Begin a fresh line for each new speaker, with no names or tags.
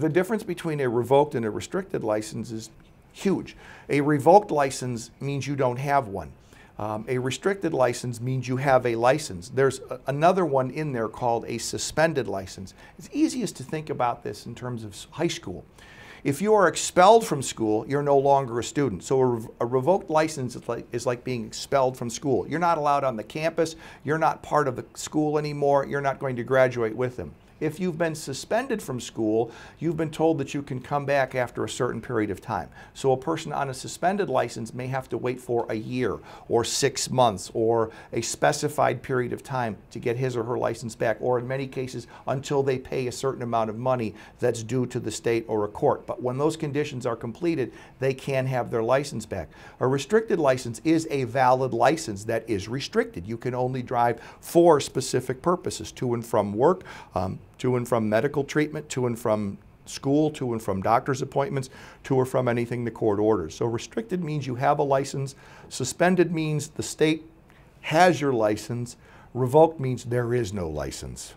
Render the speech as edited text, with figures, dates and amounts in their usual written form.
The difference between a revoked and a restricted license is huge. A revoked license means you don't have one. A restricted license means you have a license. There's another one in there called a suspended license. It's easiest to think about this in terms of high school. If you are expelled from school, you're no longer a student. So a revoked license is like being expelled from school. You're not allowed on the campus. You're not part of the school anymore. You're not going to graduate with them. If you've been suspended from school, you've been told that you can come back after a certain period of time. So a person on a suspended license may have to wait for a year or 6 months or a specified period of time to get his or her license back, or in many cases until they pay a certain amount of money that's due to the state or a court. But when those conditions are completed, they can have their license back. A restricted license is a valid license that is restricted. You can only drive for specific purposes, to and from work, to and from medical treatment, to and from school, to and from doctor's appointments, to or from anything the court orders. So restricted means you have a license. Suspended means the state has your license. Revoked means there is no license.